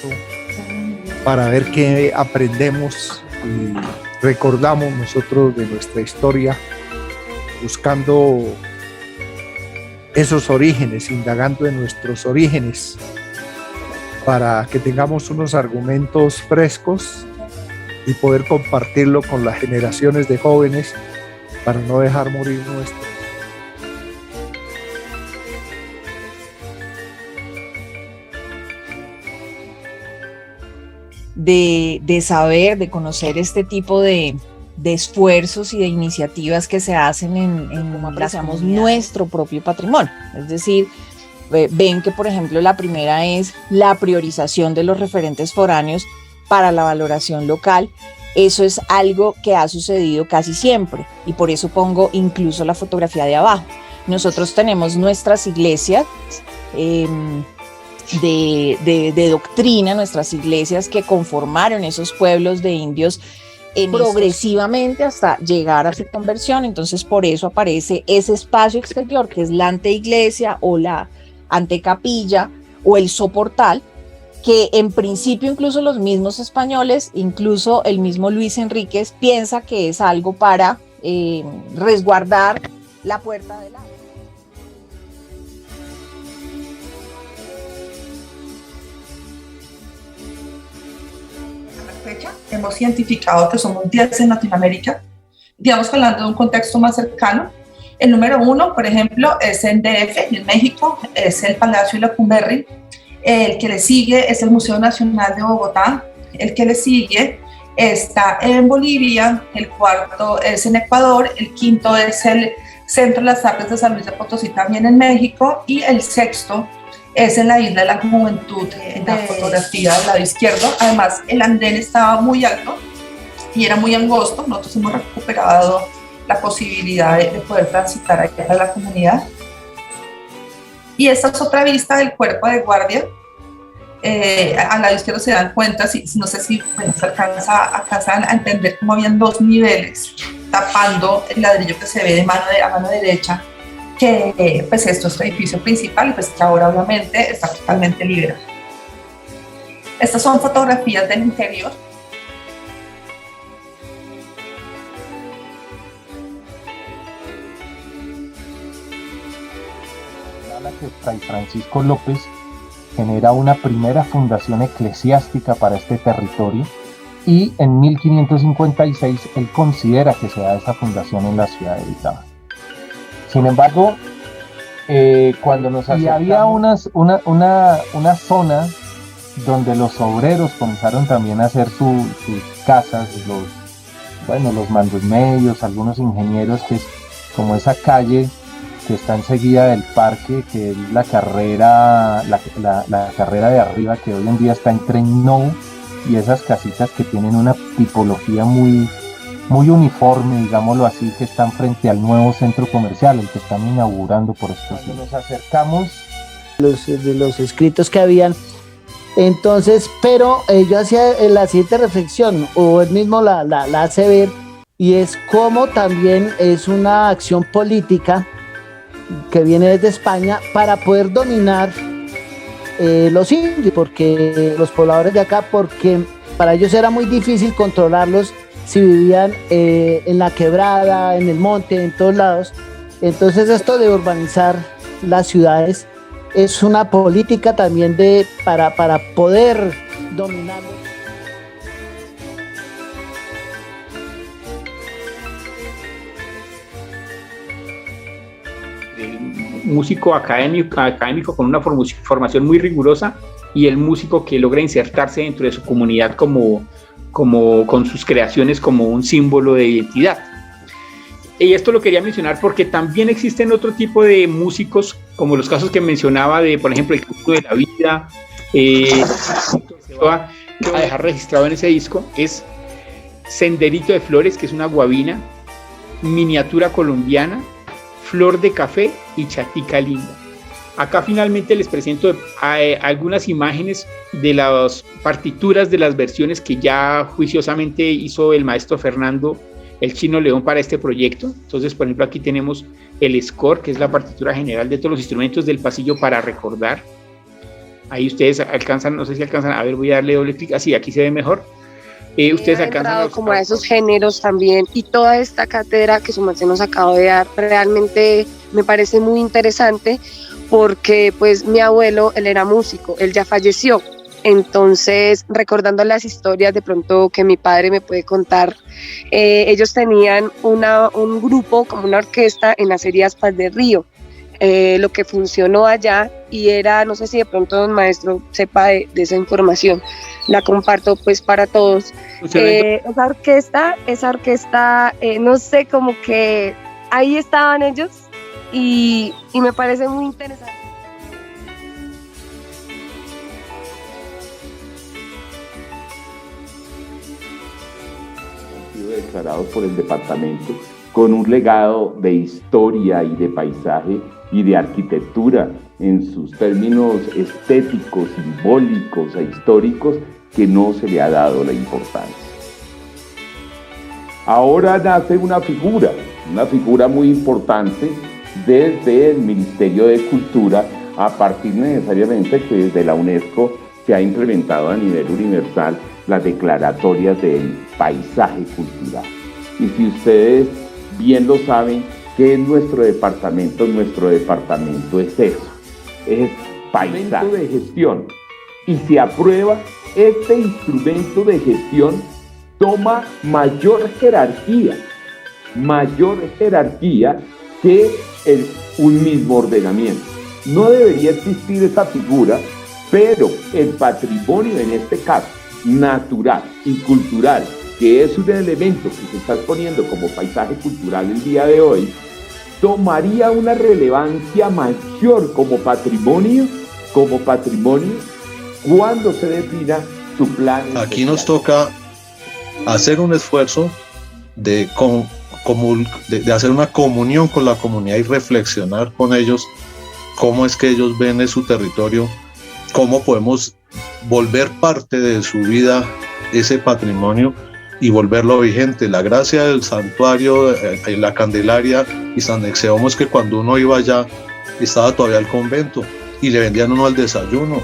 curso para ver qué aprendemos y recordamos nosotros de nuestra historia, buscando esos orígenes, indagando en nuestros orígenes, para que tengamos unos argumentos frescos y poder compartirlo con las generaciones de jóvenes para no dejar morir nuestros. De saber, de conocer este tipo de esfuerzos y de iniciativas que se hacen en cómo apreciamos nuestro propio patrimonio. Es decir, ven que, por ejemplo, la primera es la priorización de los referentes foráneos para la valoración local. Eso es algo que ha sucedido casi siempre y por eso pongo incluso la fotografía de abajo. Nosotros tenemos nuestras iglesias de doctrina, nuestras iglesias que conformaron esos pueblos de indios progresivamente hasta llegar a su conversión. Entonces por eso aparece ese espacio exterior que es la anteiglesia o la antecapilla o el soportal, que en principio incluso los mismos españoles, incluso el mismo Luis Enríquez piensa que es algo para resguardar la puerta del agua. Hemos identificado que somos 10 en Latinoamérica, digamos que hablando de un contexto más cercano. El número 1, por ejemplo, es en DF, en México, es el Palacio de Lecumberri. El que le sigue es el Museo Nacional de Bogotá. El que le sigue está en Bolivia. El cuarto es en Ecuador. El quinto es el Centro de las Artes de San Luis de Potosí, también en México. Y el sexto es en la Isla de la Juventud, en la fotografía del lado izquierdo. Además, el andén estaba muy alto y era muy angosto. Nosotros hemos recuperado la posibilidad de poder transitar aquí a la comunidad. Y esta es otra vista del cuerpo de guardia. Al lado izquierdo se dan cuenta, no sé si se alcanzan a entender cómo habían 2 niveles tapando el ladrillo que se ve de a mano derecha, que pues esto es el edificio principal y pues que ahora obviamente está totalmente liberado. Estas son fotografías del interior. Que Fray Francisco López genera una primera fundación eclesiástica para este territorio y en 1556 él considera que se da esa fundación en la ciudad de Vitaba. Sin embargo, cuando nos acercamos, había una zona donde los obreros comenzaron también a hacer sus casas, los mandos medios, algunos ingenieros, que es como esa calle que está enseguida del parque, que es la carrera de arriba, que hoy en día está en Tren Nou, y esas casitas que tienen una tipología muy uniforme, digámoslo así, que están frente al nuevo centro comercial, el que están inaugurando por estos días. Nos acercamos de los escritos que habían. Entonces, pero yo hacía la siguiente reflexión, o él mismo la hace ver, y es cómo también es una acción política que viene desde España para poder dominar los indios, porque los pobladores de acá, porque para ellos era muy difícil controlarlos si vivían en la quebrada, en el monte, en todos lados. Entonces esto de urbanizar las ciudades es una política también para poder dominarlos. Músico académico con una formación muy rigurosa, y el músico que logra insertarse dentro de su comunidad como con sus creaciones como un símbolo de identidad. Y esto lo quería mencionar porque también existen otro tipo de músicos, como los casos que mencionaba de, por ejemplo, el Canto de la Vida, se va a dejar registrado en ese disco, es Senderito de Flores, que es una guabina, Miniatura Colombiana, Flor de Café y Chatica Linda. Acá finalmente les presento algunas imágenes de las partituras de las versiones que ya juiciosamente hizo el maestro Fernando el Chino León para este proyecto. Entonces, por ejemplo, aquí tenemos el score, que es la partitura general de todos los instrumentos del pasillo para recordar. Ahí ustedes alcanzan, no sé si alcanzan, a ver, voy a darle doble clic, así, aquí se ve mejor. Ustedes alcanzan como a esos géneros también, y toda esta cátedra que su merced nos acaba de dar realmente me parece muy interesante, porque pues mi abuelo, él era músico, él ya falleció, entonces recordando las historias de pronto que mi padre me puede contar, ellos tenían un grupo, como una orquesta en las heridas Paz del Río, lo que funcionó allá, y era, no sé si de pronto don maestro sepa de esa información, la comparto pues para todos. Esa orquesta, no sé, como que ahí estaban ellos, y me parece muy interesante. Han sido declarados por el departamento con un legado de historia y de paisaje y de arquitectura en sus términos estéticos, simbólicos e históricos, que no se le ha dado la importancia. Ahora nace una figura muy importante desde el Ministerio de Cultura, a partir necesariamente que desde la UNESCO se ha implementado a nivel universal las declaratorias del paisaje cultural. Y si ustedes bien lo saben, ¿qué es nuestro departamento? Nuestro departamento es eso, es paisaje de gestión. Y se aprueba este instrumento de gestión, toma mayor jerarquía que un mismo ordenamiento. No debería existir esa figura, pero el patrimonio, en este caso, natural y cultural, que es un elemento que se está exponiendo como paisaje cultural el día de hoy, tomaría una relevancia mayor como patrimonio, cuando se defina su plan. Aquí nos toca hacer un esfuerzo de hacer una comunión con la comunidad y reflexionar con ellos cómo es que ellos ven su territorio, cómo podemos volver parte de su vida ese patrimonio y volverlo vigente. La gracia del santuario, la Candelaria y San Exeomo es que cuando uno iba allá estaba todavía el convento y le vendían uno al desayuno.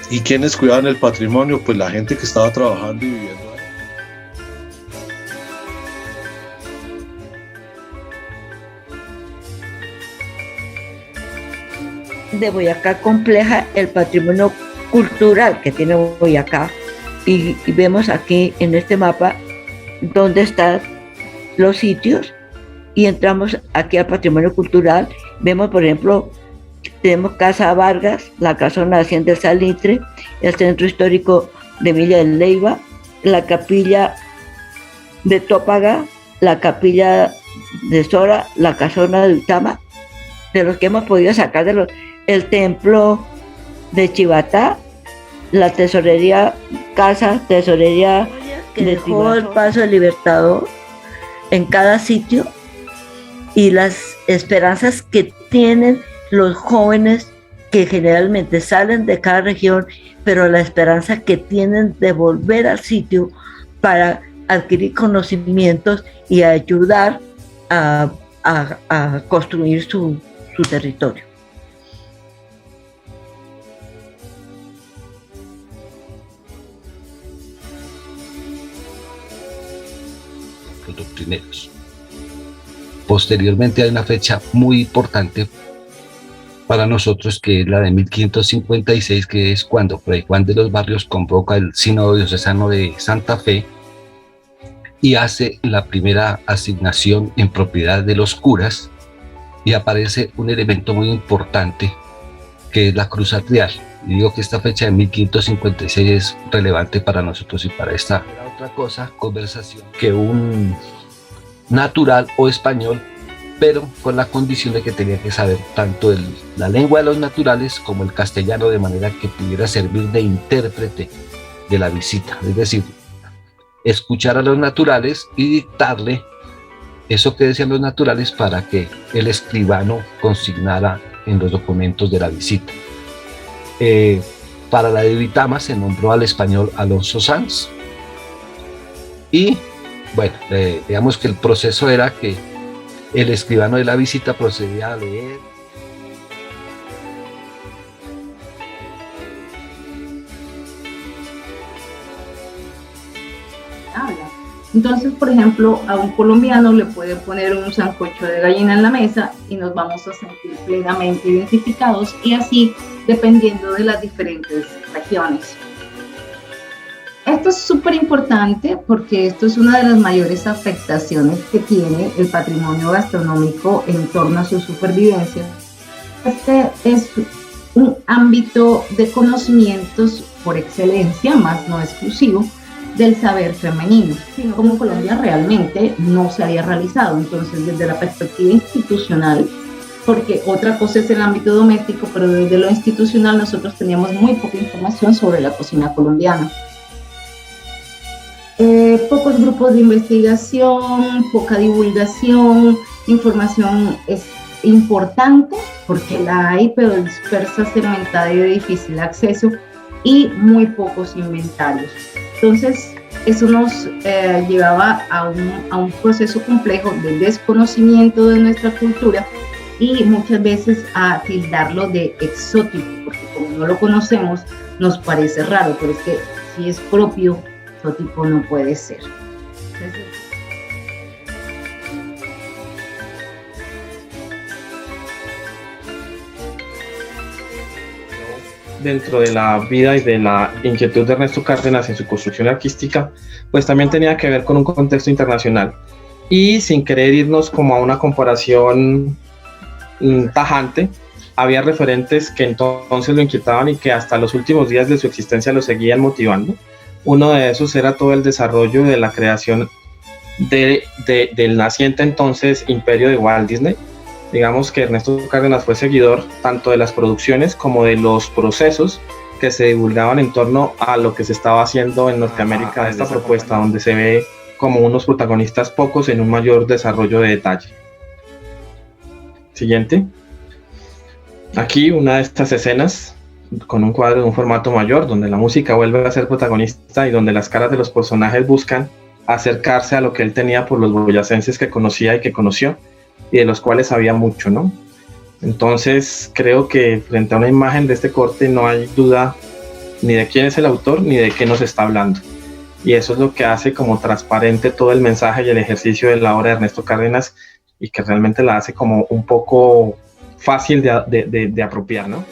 ¿Y quiénes cuidaban el patrimonio? Pues la gente que estaba trabajando y viviendo ahí. De Boyacá compleja el patrimonio cultural que tiene Boyacá, y vemos aquí en este mapa dónde están los sitios, y entramos aquí al patrimonio cultural. Vemos, por ejemplo, tenemos Casa Vargas, la casona de Hacienda del Salitre, el centro histórico de Emilia de Leyva, la capilla de Tópaga, la capilla de Sora, la casona de Uitama, de los que hemos podido sacar el templo de Chivatá, la tesorería, casa, tesorería que dejó el Paso del Libertador en cada sitio, y las esperanzas que tienen los jóvenes que generalmente salen de cada región, pero la esperanza que tienen de volver al sitio para adquirir conocimientos y ayudar a construir su territorio. Los doctrineros. Posteriormente hay una fecha muy importante para nosotros, que es la de 1556, que es cuando Fray Juan de los Barrios convoca el Sínodo Diocesano de Santa Fe y hace la primera asignación en propiedad de los curas, y aparece un elemento muy importante que es la cruz atrial. Y digo que esta fecha de 1556 es relevante para nosotros y para esta otra cosa, conversación, que un natural o español, pero con la condición de que tenía que saber tanto la lengua de los naturales como el castellano, de manera que pudiera servir de intérprete de la visita, es decir, escuchar a los naturales y dictarle eso que decían los naturales para que el escribano consignara en los documentos de la visita. Para la de Uitama se nombró al español Alonso Sanz, y bueno, digamos que el proceso era que el escribano de la visita procedía a leer Entonces, por ejemplo, a un colombiano le puede poner un sancocho de gallina en la mesa y nos vamos a sentir plenamente identificados, y así dependiendo de las diferentes regiones. Esto es súper importante porque esto es una de las mayores afectaciones que tiene el patrimonio gastronómico en torno a su supervivencia. Este es un ámbito de conocimientos por excelencia, más no exclusivo, del saber femenino, sino como Colombia realmente no se había realizado. Entonces, desde la perspectiva institucional, porque otra cosa es el ámbito doméstico, pero desde lo institucional nosotros teníamos muy poca información sobre la cocina colombiana. Pocos grupos de investigación, poca divulgación, información es importante porque la hay, pero dispersa, segmentada y de difícil acceso, y muy pocos inventarios. Entonces, eso nos llevaba a un proceso complejo de desconocimiento de nuestra cultura y muchas veces a tildarlo de exótico, porque como no lo conocemos, nos parece raro, pero es que si es propio, exótico no puede ser. Entonces, dentro de la vida y de la inquietud de Ernesto Cárdenas en su construcción artística, pues también tenía que ver con un contexto internacional. Y sin querer irnos como a una comparación tajante, había referentes que entonces lo inquietaban y que hasta los últimos días de su existencia lo seguían motivando. Uno de esos era todo el desarrollo de la creación del naciente entonces imperio de Walt Disney. Digamos que Ernesto Cárdenas fue seguidor tanto de las producciones como de los procesos que se divulgaban en torno a lo que se estaba haciendo en Norteamérica, esta propuesta donde se ve como unos protagonistas pocos en un mayor desarrollo de detalle. Siguiente. Aquí una de estas escenas con un cuadro de un formato mayor donde la música vuelve a ser protagonista y donde las caras de los personajes buscan acercarse a lo que él tenía por los boyacenses que conocía y que conoció, y de los cuales sabía mucho, ¿no? Entonces creo que frente a una imagen de este corte no hay duda ni de quién es el autor ni de qué nos está hablando, y eso es lo que hace como transparente todo el mensaje y el ejercicio de la obra de Ernesto Cárdenas, y que realmente la hace como un poco fácil de apropiar, ¿no?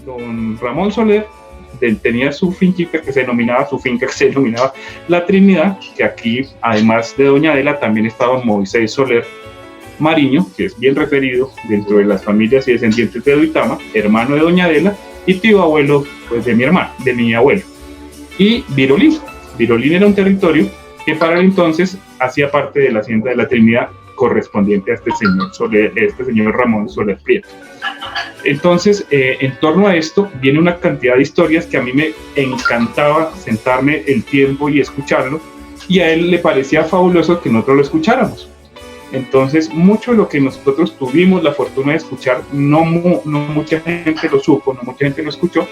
Don Ramón Soler tenía su finquita que se denominaba La Trinidad, que aquí, además de doña Adela, también estaba Moisés Soler Mariño, que es bien referido dentro de las familias y descendientes de Duitama, hermano de doña Adela y tío abuelo, pues, de mi hermano, de mi abuelo. Y Virolín. Virolín era un territorio que para el entonces hacía parte de la hacienda de La Trinidad, correspondiente a este señor Ramón Soler Prieto. Entonces, en torno a esto, viene una cantidad de historias que a mí me encantaba sentarme el tiempo y escucharlo, y a él le parecía fabuloso que nosotros lo escucháramos. Entonces, mucho de lo que nosotros tuvimos la fortuna de escuchar, no mucha gente lo supo, no mucha gente lo escuchó,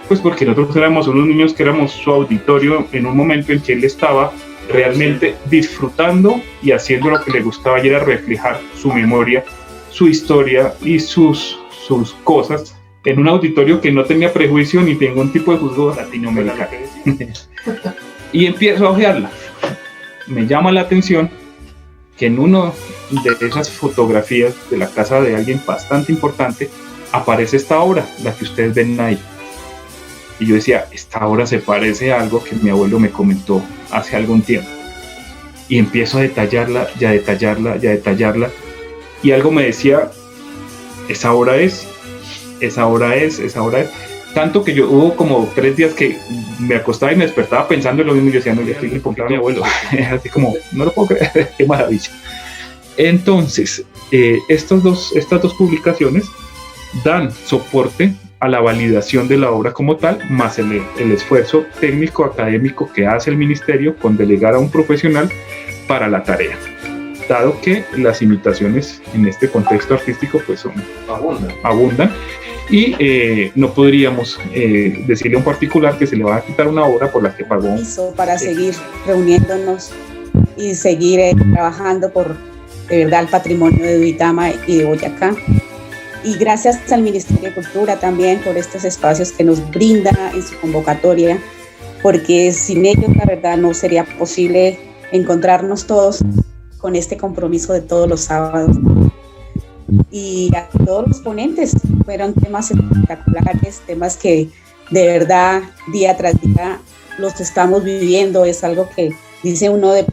pues porque nosotros éramos unos niños que éramos su auditorio en un momento en que él estaba realmente disfrutando y haciendo lo que le gustaba, y era reflejar su memoria, su historia y sus cosas en un auditorio que no tenía prejuicio ni ningún tipo de juzgo latinoamericano. Y empiezo a ojearla. Me llama la atención que en una de esas fotografías de la casa de alguien bastante importante aparece esta obra, la que ustedes ven ahí. Y yo decía, esta obra se parece a algo que mi abuelo me comentó hace algún tiempo. Y empiezo a detallarla, y a detallarla, y a detallarla. Y algo me decía, esa obra es. Tanto que yo hubo como 3 días que me acostaba y me despertaba pensando en lo mismo, y yo decía, no, ya estoy comprando a mi abuelo. Así como, no lo puedo creer, qué maravilla. Entonces, estas dos publicaciones dan soporte a la validación de la obra como tal, más el esfuerzo técnico académico que hace el ministerio con delegar a un profesional para la tarea, dado que las imitaciones en este contexto artístico pues son abundan, y no podríamos decirle a un particular que se le va a quitar una obra por la que pagó. Para seguir reuniéndonos y seguir trabajando por, de verdad, el patrimonio de Duitama y de Boyacá. Y gracias al Ministerio de Cultura también por estos espacios que nos brinda en su convocatoria, porque sin ellos la verdad no sería posible encontrarnos todos con este compromiso de todos los sábados. Y a todos los ponentes, fueron temas espectaculares, temas que de verdad día tras día los estamos viviendo. Es algo que dice uno de